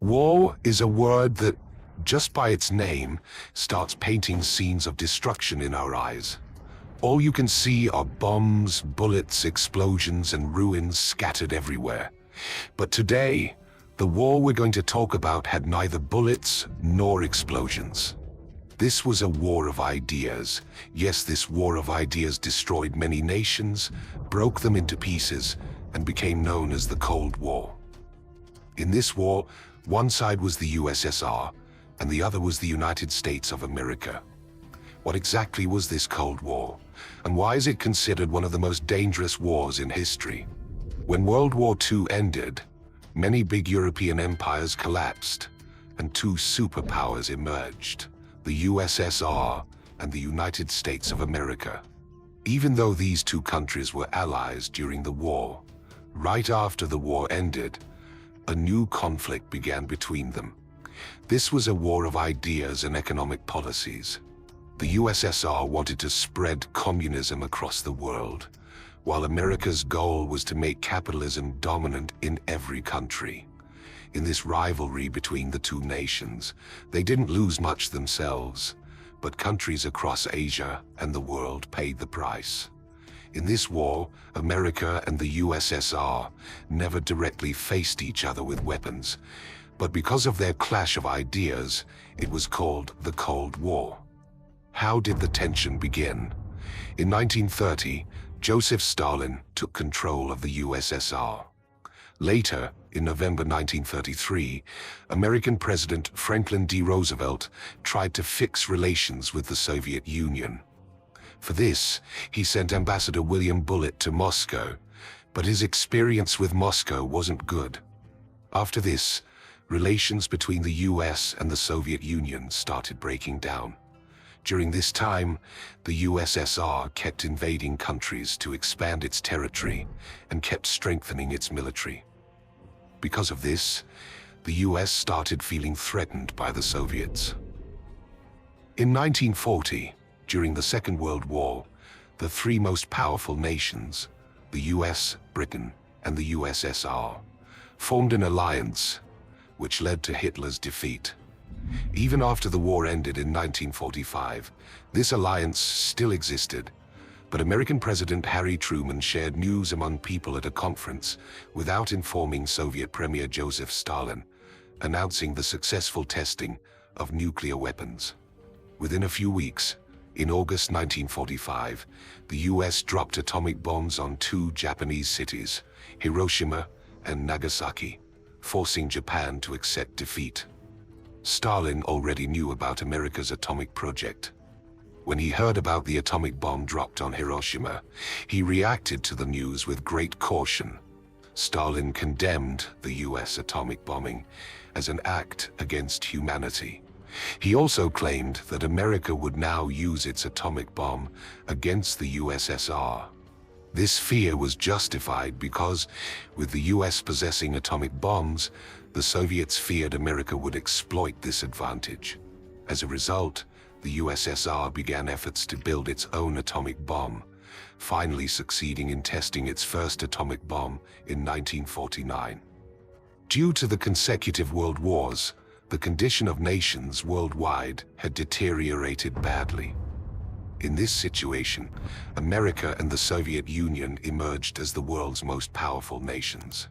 War is a word that, just by its name, starts painting scenes of destruction in our eyes. All you can see are bombs, bullets, explosions, and ruins scattered everywhere. But today, the war we're going to talk about had neither bullets nor explosions. This was a war of ideas. Yes, this war of ideas destroyed many nations, broke them into pieces, and became known as the Cold War. In this war, one side was the USSR, and the other was the United States of America. What exactly was this Cold War, and why is it considered one of the most dangerous wars in history? When World War II ended, many big European empires collapsed, and two superpowers emerged, the USSR and the United States of America. Even though these two countries were allies during the war, right after the war ended, a new conflict began between them. This was a war of ideas and economic policies. The USSR wanted to spread communism across the world, while America's goal was to make capitalism dominant in every country. In this rivalry between the two nations, they didn't lose much themselves, but countries across Asia and the world paid the price. In this war, America and the USSR never directly faced each other with weapons, but because of their clash of ideas, it was called the Cold War. How did the tension begin? In 1930, Joseph Stalin took control of the USSR. Later, in November 1933, American President Franklin D. Roosevelt tried to fix relations with the Soviet Union. For this, he sent Ambassador William Bullitt to Moscow, but his experience with Moscow wasn't good. After this, relations between the US and the Soviet Union started breaking down. During this time, the USSR kept invading countries to expand its territory and kept strengthening its military. Because of this, the US started feeling threatened by the Soviets. In 1940, during the Second World War, the three most powerful nations, the US, Britain, and the USSR, formed an alliance, which led to Hitler's defeat. Even after the war ended in 1945, this alliance still existed, but American President Harry Truman shared news among people at a conference without informing Soviet Premier Joseph Stalin, announcing the successful testing of nuclear weapons. Within a few weeks, in August 1945, the US dropped atomic bombs on two Japanese cities, Hiroshima and Nagasaki, forcing Japan to accept defeat. Stalin already knew about America's atomic project. When he heard about the atomic bomb dropped on Hiroshima, he reacted to the news with great caution. Stalin condemned the US atomic bombing as an act against humanity. He also claimed that America would now use its atomic bomb against the USSR. This fear was justified because, with the US possessing atomic bombs, the Soviets feared America would exploit this advantage. As a result, the USSR began efforts to build its own atomic bomb, finally succeeding in testing its first atomic bomb in 1949. Due to the consecutive world wars, the condition of nations worldwide had deteriorated badly. In this situation, America and the Soviet Union emerged as the world's most powerful nations.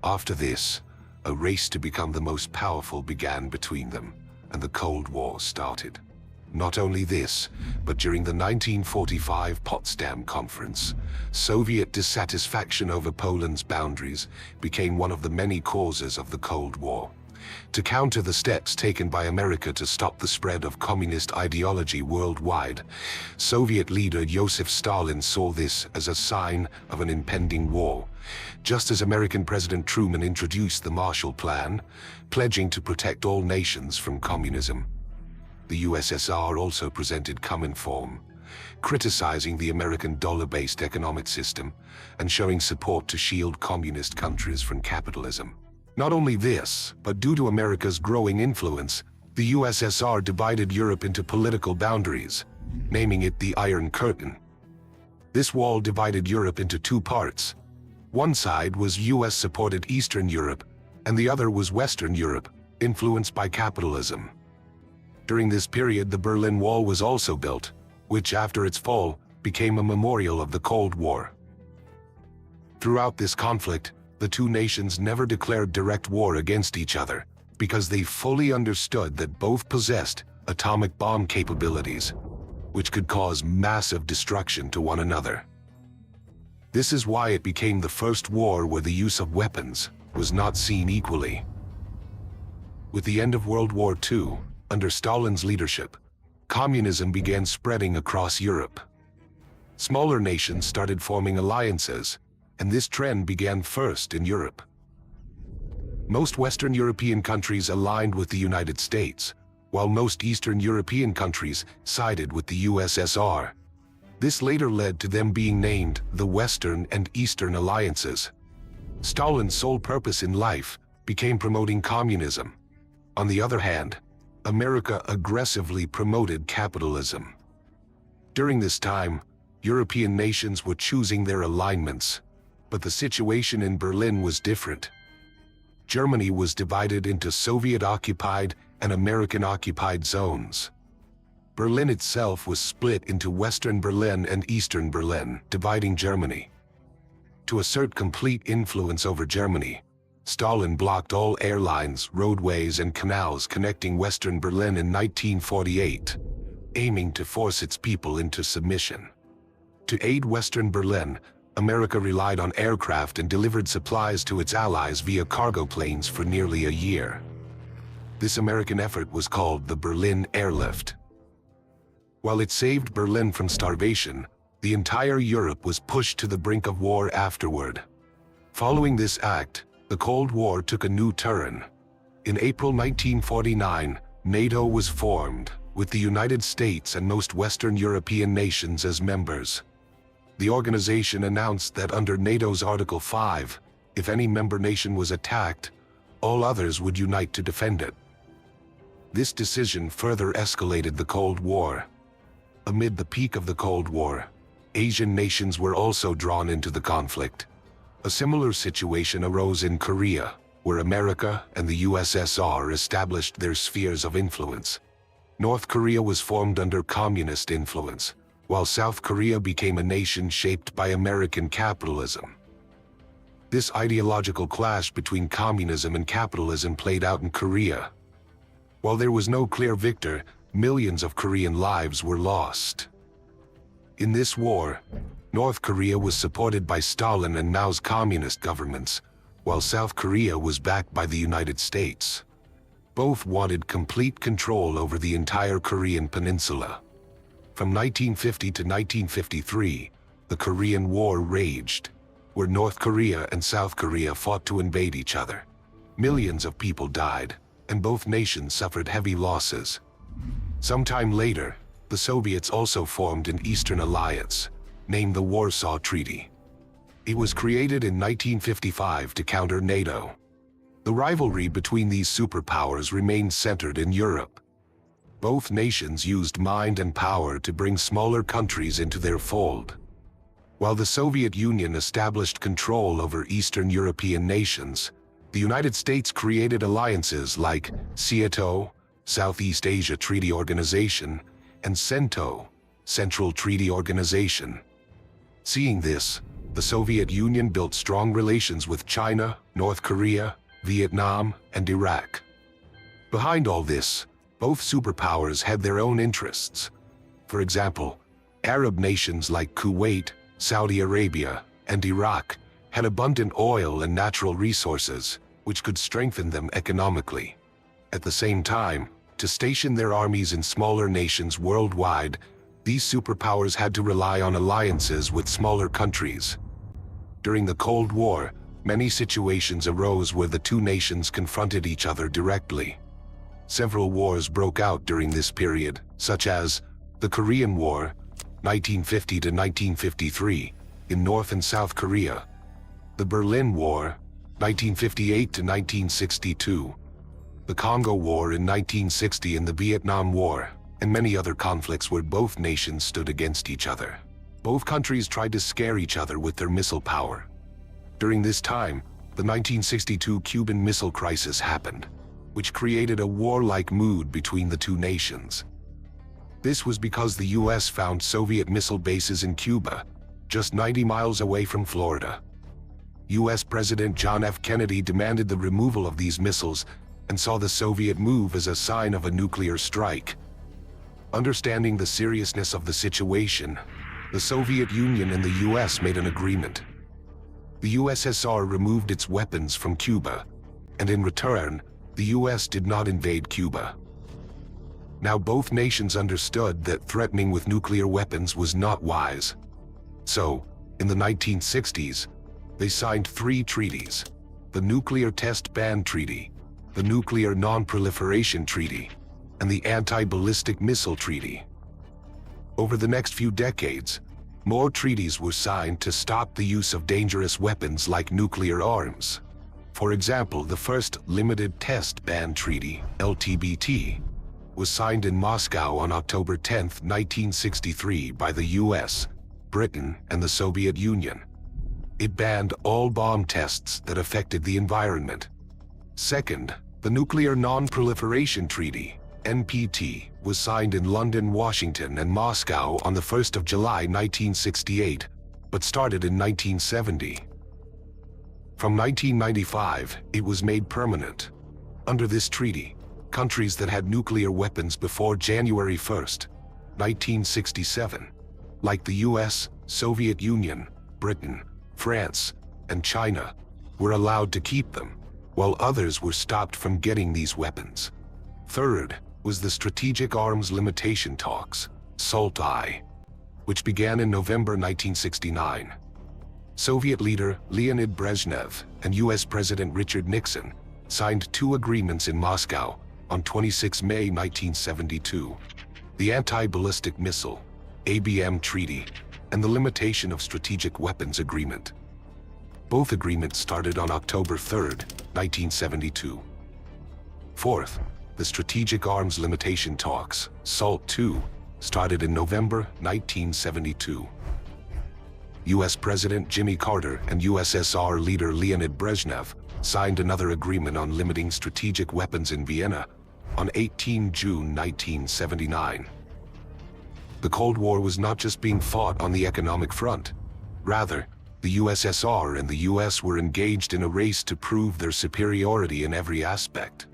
After this, a race to become the most powerful began between them, and the Cold War started. Not only this, but during the 1945 Potsdam Conference, Soviet dissatisfaction over Poland's boundaries became one of the many causes of the Cold War. To counter the steps taken by America to stop the spread of communist ideology worldwide, Soviet leader Joseph Stalin saw this as a sign of an impending war, just as American President Truman introduced the Marshall Plan, pledging to protect all nations from communism. The USSR also presented Cominform, criticizing the American dollar-based economic system and showing support to shield communist countries from capitalism. Not only this, but due to America's growing influence, the USSR divided Europe into political boundaries, naming it the Iron Curtain. This wall divided Europe into two parts. One side was US-supported Eastern Europe, and the other was Western Europe, influenced by capitalism. During this period, the Berlin Wall was also built, which after its fall, became a memorial of the Cold War. Throughout this conflict, the two nations never declared direct war against each other, because they fully understood that both possessed atomic bomb capabilities, which could cause massive destruction to one another. This is why it became the first war where the use of weapons was not seen equally. With the end of World War II, under Stalin's leadership, communism began spreading across Europe. Smaller nations started forming alliances, and this trend began first in Europe. Most Western European countries aligned with the United States, while most Eastern European countries sided with the USSR. This later led to them being named the Western and Eastern Alliances. Stalin's sole purpose in life became promoting communism. On the other hand, America aggressively promoted capitalism. During this time, European nations were choosing their alignments, but the situation in Berlin was different. Germany was divided into Soviet-occupied and American-occupied zones. Berlin itself was split into Western Berlin and Eastern Berlin, dividing Germany. To assert complete influence over Germany, Stalin blocked all airlines, roadways, and canals connecting Western Berlin in 1948, aiming to force its people into submission. To aid Western Berlin, America relied on aircraft and delivered supplies to its allies via cargo planes for nearly a year. This American effort was called the Berlin Airlift. While it saved Berlin from starvation, the entire Europe was pushed to the brink of war afterward. Following this act, the Cold War took a new turn. In April 1949, NATO was formed, with the United States and most Western European nations as members. The organization announced that under NATO's Article 5, if any member nation was attacked, all others would unite to defend it. This decision further escalated the Cold War. Amid the peak of the Cold War, Asian nations were also drawn into the conflict. A similar situation arose in Korea, where America and the USSR established their spheres of influence. North Korea was formed under communist influence, while South Korea became a nation shaped by American capitalism. This ideological clash between communism and capitalism played out in Korea. While there was no clear victor, millions of Korean lives were lost. In this war, North Korea was supported by Stalin and Mao's communist governments, while South Korea was backed by the United States. Both wanted complete control over the entire Korean peninsula. From 1950 to 1953, the Korean War raged, where North Korea and South Korea fought to invade each other. Millions of people died, and both nations suffered heavy losses. Sometime later, the Soviets also formed an Eastern Alliance, named the Warsaw Treaty. It was created in 1955 to counter NATO. The rivalry between these superpowers remained centered in Europe. Both nations used mind and power to bring smaller countries into their fold. While the Soviet Union established control over Eastern European nations, the United States created alliances like SEATO, Southeast Asia Treaty Organization, and CENTO, Central Treaty Organization. Seeing this, the Soviet Union built strong relations with China, North Korea, Vietnam, and Iraq. Behind all this, both superpowers had their own interests. For example, Arab nations like Kuwait, Saudi Arabia, and Iraq had abundant oil and natural resources, which could strengthen them economically. At the same time, to station their armies in smaller nations worldwide, these superpowers had to rely on alliances with smaller countries. During the Cold War, many situations arose where the two nations confronted each other directly. Several wars broke out during this period, such as the Korean War, 1950 to 1953, in North and South Korea, the Berlin War, 1958 to 1962, the Congo War in 1960 and the Vietnam War, and many other conflicts where both nations stood against each other. Both countries tried to scare each other with their missile power. During this time, the 1962 Cuban Missile Crisis happened. which created a warlike mood between the two nations. This was because the US found Soviet missile bases in Cuba, just 90 miles away from Florida. US President John F. Kennedy demanded the removal of these missiles and saw the Soviet move as a sign of a nuclear strike. Understanding the seriousness of the situation, the Soviet Union and the US made an agreement. The USSR removed its weapons from Cuba, and in return, the US did not invade Cuba. Now both nations understood that threatening with nuclear weapons was not wise. So, in the 1960s, they signed 3 treaties: the Nuclear Test Ban Treaty, the Nuclear Non-Proliferation Treaty, and the Anti-Ballistic Missile Treaty. Over the next few decades, more treaties were signed to stop the use of dangerous weapons like nuclear arms. For example, the first Limited Test Ban Treaty, LTBT, was signed in Moscow on October 10, 1963 by the US, Britain, and the Soviet Union. It banned all bomb tests that affected the environment. Second, the Nuclear Non-Proliferation Treaty, NPT, was signed in London, Washington, and Moscow on the 1st of July 1968, but started in 1970. From 1995, it was made permanent. Under this treaty, countries that had nuclear weapons before January 1, 1967, like the US, Soviet Union, Britain, France, and China, were allowed to keep them, while others were stopped from getting these weapons. Third was the Strategic Arms Limitation Talks, SALT-I, which began in November 1969. Soviet leader Leonid Brezhnev and US President Richard Nixon signed 2 agreements in Moscow on 26 May 1972, the Anti-Ballistic Missile, ABM Treaty, and the Limitation of Strategic Weapons Agreement. Both agreements started on October 3, 1972. Fourth, the Strategic Arms Limitation Talks, SALT-II, started in November 1972. US President Jimmy Carter and USSR leader Leonid Brezhnev signed another agreement on limiting strategic weapons in Vienna on 18 June 1979. The Cold War was not just being fought on the economic front. Rather, the USSR and the US were engaged in a race to prove their superiority in every aspect.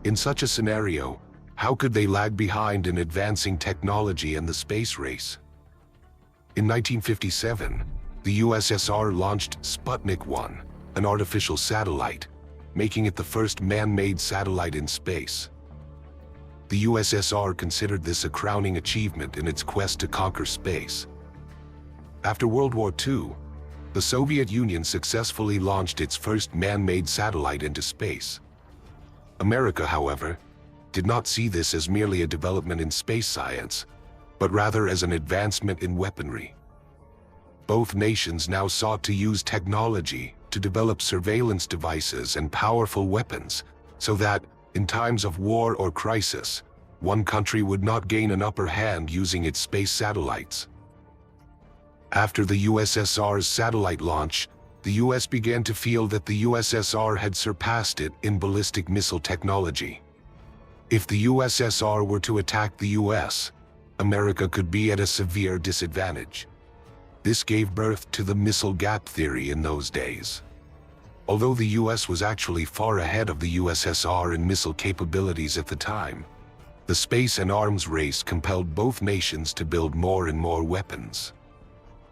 In such a scenario, how could they lag behind in advancing technology and the space race? In 1957, the USSR launched Sputnik 1, an artificial satellite, making it the first man-made satellite in space. The USSR considered this a crowning achievement in its quest to conquer space. After World War II, the Soviet Union successfully launched its first man-made satellite into space. America, however, did not see this as merely a development in space science, but rather as an advancement in weaponry. Both nations now sought to use technology to develop surveillance devices and powerful weapons, so that, in times of war or crisis, one country would not gain an upper hand using its space satellites. After the USSR's satellite launch, the US began to feel that the USSR had surpassed it in ballistic missile technology. If the USSR were to attack the US, America could be at a severe disadvantage. This gave birth to the missile gap theory in those days. Although the US was actually far ahead of the USSR in missile capabilities at the time, the space and arms race compelled both nations to build more and more weapons.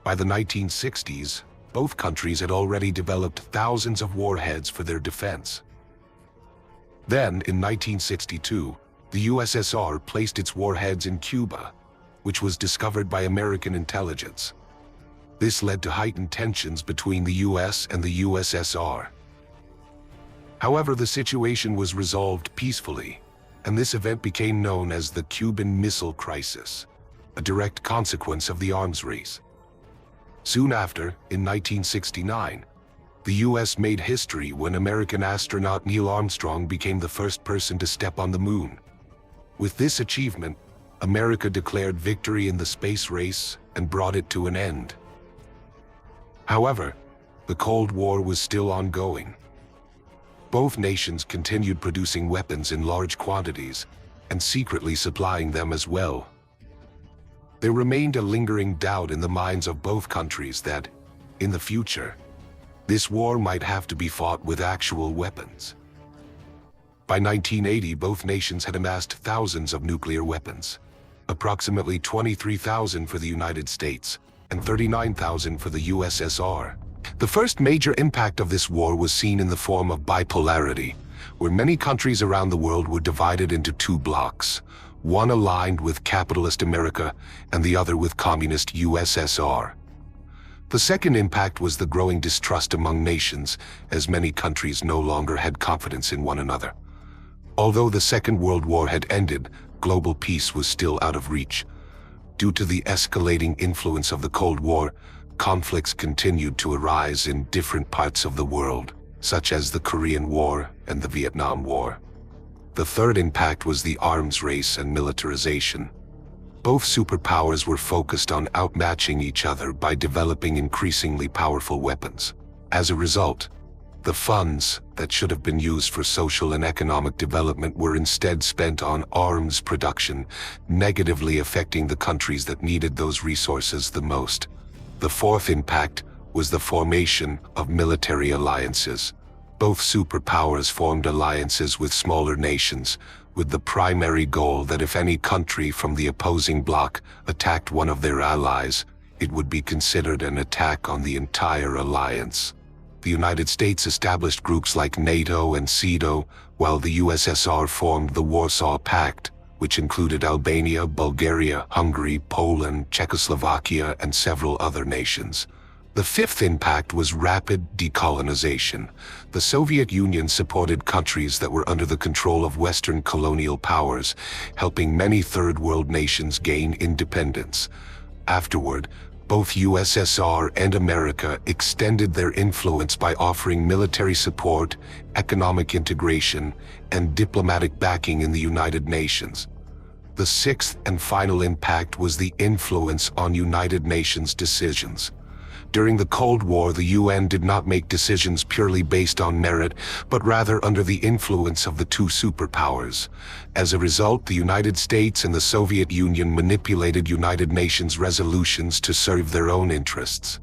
By the 1960s, both countries had already developed thousands of warheads for their defense. Then, in 1962, the USSR placed its warheads in Cuba, which was discovered by American intelligence. This led to heightened tensions between the US and the USSR. However, the situation was resolved peacefully, and this event became known as the Cuban Missile Crisis, a direct consequence of the arms race. Soon after, in 1969, the US made history when American astronaut Neil Armstrong became the first person to step on the moon. With this achievement, America declared victory in the space race and brought it to an end. However, the Cold War was still ongoing. Both nations continued producing weapons in large quantities and secretly supplying them as well. There remained a lingering doubt in the minds of both countries that, in the future, this war might have to be fought with actual weapons. By 1980, both nations had amassed thousands of nuclear weapons, approximately 23,000 for the United States and 39,000 for the USSR. The first major impact of this war was seen in the form of bipolarity, where many countries around the world were divided into two blocks, one aligned with capitalist America and the other with communist USSR. The second impact was the growing distrust among nations, as many countries no longer had confidence in one another. Although the Second World War had ended, global peace was still out of reach. Due to the escalating influence of the Cold War, conflicts continued to arise in different parts of the world, such as the Korean War and the Vietnam War. The third impact was the arms race and militarization. Both superpowers were focused on outmatching each other by developing increasingly powerful weapons. As a result, the funds that should have been used for social and economic development were instead spent on arms production, negatively affecting the countries that needed those resources the most. The fourth impact was the formation of military alliances. Both superpowers formed alliances with smaller nations, with the primary goal that if any country from the opposing bloc attacked one of their allies, it would be considered an attack on the entire alliance. The United States established groups like NATO and CEDAW, while the USSR formed the Warsaw Pact, which included Albania, Bulgaria, Hungary, Poland, Czechoslovakia, and several other nations. The fifth impact was rapid decolonization. The Soviet Union supported countries that were under the control of Western colonial powers, helping many Third World nations gain independence. Afterward, both USSR and America extended their influence by offering military support, economic integration, and diplomatic backing in the United Nations. The sixth and final impact was the influence on United Nations decisions. During the Cold War, the UN did not make decisions purely based on merit, but rather under the influence of the two superpowers. As a result, the United States and the Soviet Union manipulated United Nations resolutions to serve their own interests.